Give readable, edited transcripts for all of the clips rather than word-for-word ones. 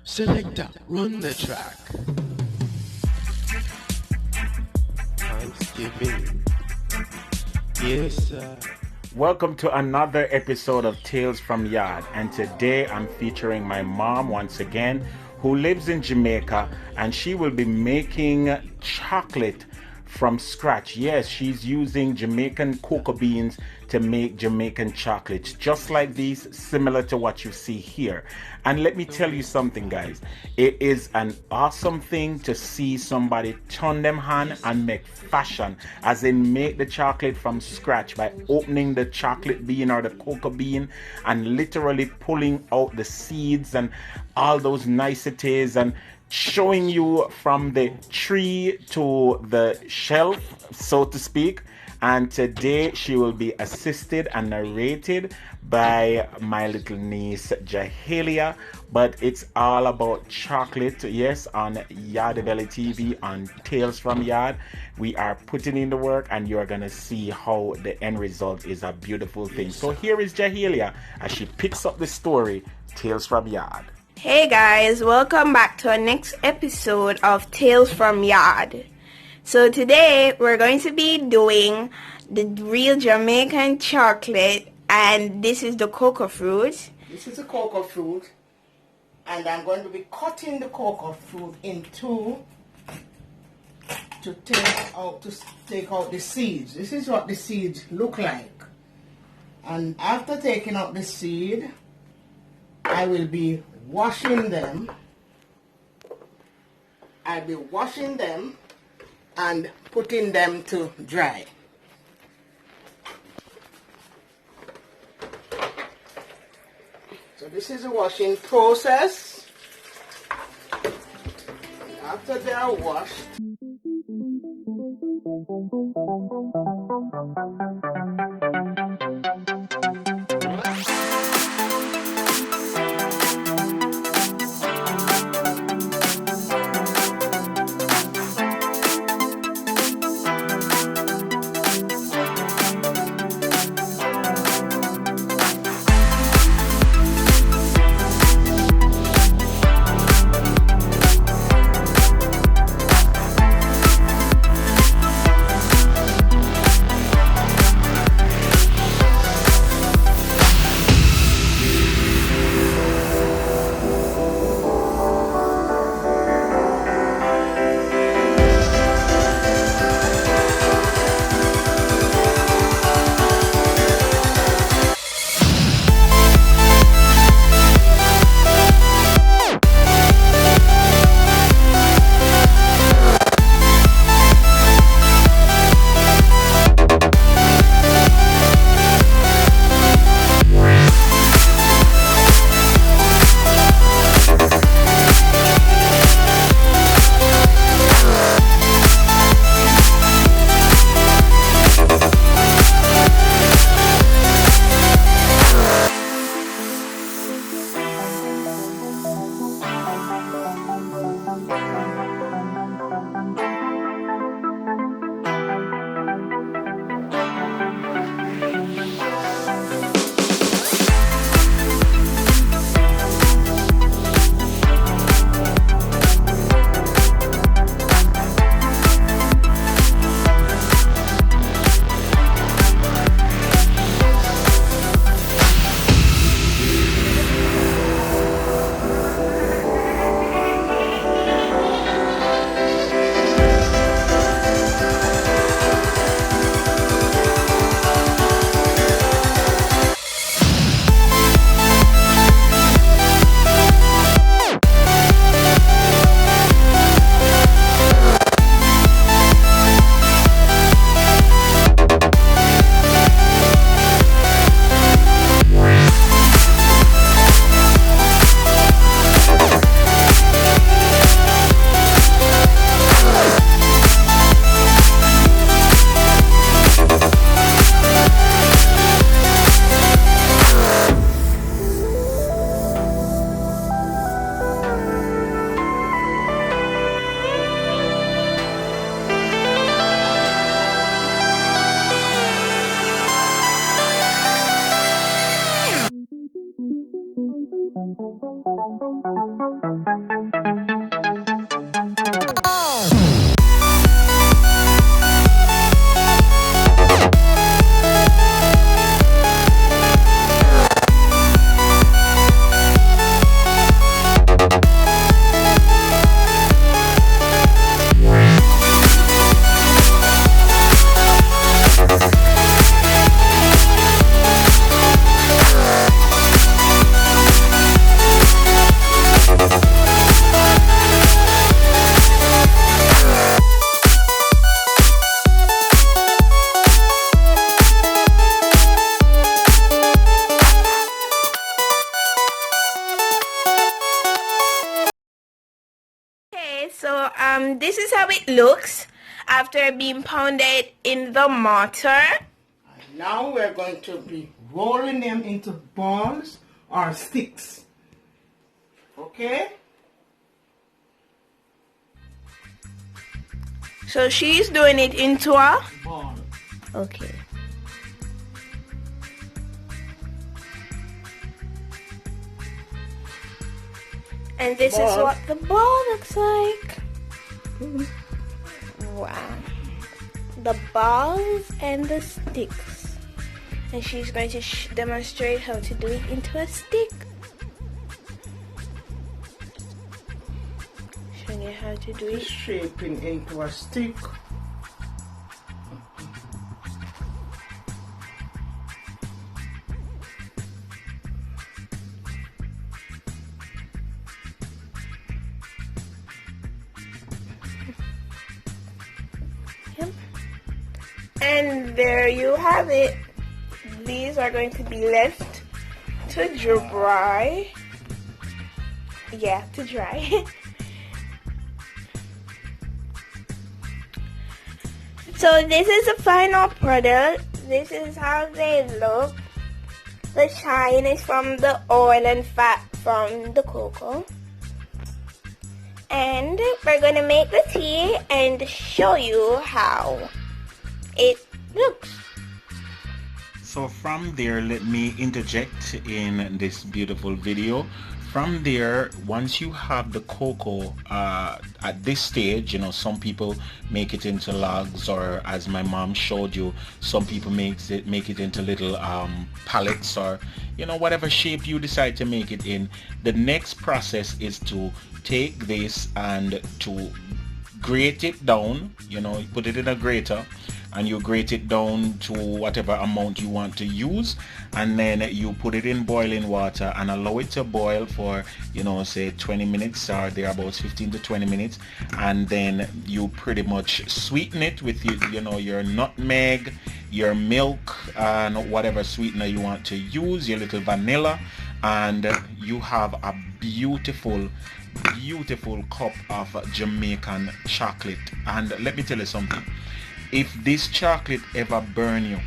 Selector, run the track. Thanksgiving. Yes, sir. Welcome to another episode of Tales from Yard, and today I'm featuring my mom once again, who lives in Jamaica, and she will be making chocolate from scratch. Yes, she's using Jamaican cocoa beans to make Jamaican chocolates, just like these, similar to what you see here. And let me tell you something, guys. It is an awesome thing to see somebody turn them hand and make fashion, as in make the chocolate from scratch by opening the chocolate bean or the cocoa bean and literally pulling out the seeds and all those niceties and showing you from the tree to the shelf, so to speak. And today she will be assisted and narrated by my little niece Jahelia. But it's all about chocolate, yes, on Yardie Belly TV, on Tales from Yard. We are putting in the work, and you're gonna see how the end result is a beautiful thing. So here is Jahelia as she picks up the story, Tales from Yard. Hey guys, welcome back to our next episode of Tales from Yard. So today we're going to be doing the real Jamaican chocolate, and this is the cocoa fruit. This is a cocoa fruit, and I'm going to be cutting the cocoa fruit in two to take out the seeds. This is what the seeds look like. And after taking out the seed, I will be washing them. I'll be washing them and putting them to dry. So this is the washing process. After they are washed, Okay, so this is how it looks after being pounded in the mortar. Now we're going to be rolling them into balls or sticks. Okay? So she's doing it into a Ball. okay. And this is Ball. what the ball looks like. Wow. The balls and the sticks. And she's going to demonstrate how to do it into a stick. Showing you how to do it. Shaping into a stick. Yep. And there you have it. These are going to be left to dry. Yeah, to dry. So this is the final product. This is how they look. The shine is from the oil and fat from the cocoa. And we're going to make the tea and show you how it looks. So from there, let me interject in this beautiful video. From there, once you have the cocoa at this stage, you know, some people make it into logs, or as my mom showed you, some people make it into little pallets, or you know, whatever shape you decide to make it in. The next process is to take this and to grate it down. You know, you put it in a grater and you grate it down to whatever amount you want to use, and then you put it in boiling water and allow it to boil for, you know, say 20 minutes or thereabouts, 15 to 20 minutes, and then you pretty much sweeten it with you know, your nutmeg, your milk, and whatever sweetener you want to use, your little vanilla, and you have a beautiful cup of Jamaican chocolate. And let me tell you something, if this chocolate ever burn you,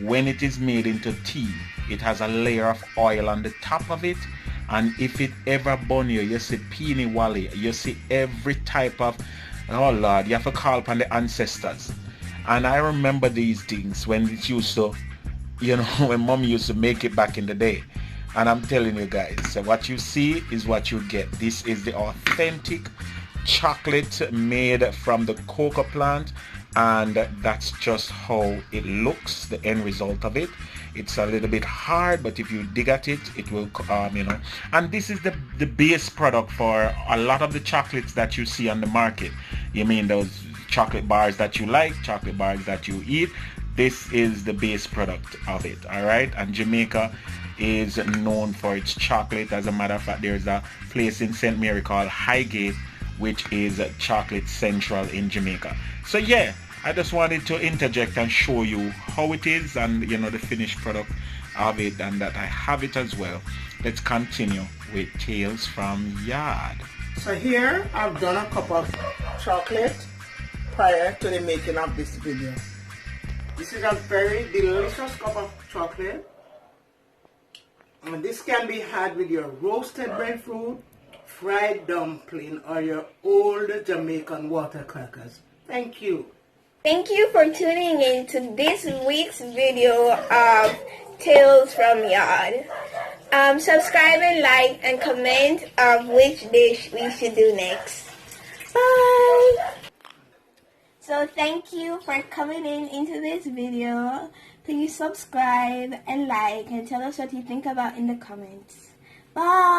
when it is made into tea, it has a layer of oil on the top of it, and if it ever burn you, you see peony wally, you see every type of, oh Lord, you have to call upon the ancestors. And I remember these things when it used to, you know, when mom used to make it back in the day. And I'm telling you guys, so what you see is what you get. This is the authentic chocolate made from the cocoa plant, and that's just how it looks, the end result of it. It's a little bit hard, but if you dig at it, it will you know. And this is the base product for a lot of the chocolates that you see on the market. You mean those chocolate bars that you like, chocolate bars that you eat? This is the base product of it. All right. And Jamaica is known for its chocolate. As a matter of fact, there's a place in St. Mary called Highgate, which is chocolate central in Jamaica. So yeah, I just wanted to interject and show you how it is, and you know, the finished product of it, and that I have it as well. Let's continue with Tales from Yard. So here I've done a cup of chocolate prior to the making of this video. This is a very delicious cup of chocolate, and this can be had with your roasted breadfruit, fried dumpling, or your old Jamaican water crackers. Thank you. Thank you for tuning in to this week's video of Tales from Yard. Subscribe and like and comment of which dish we should do next. Bye! So thank you for coming into this video. Please subscribe and like and tell us what you think about in the comments. Bye!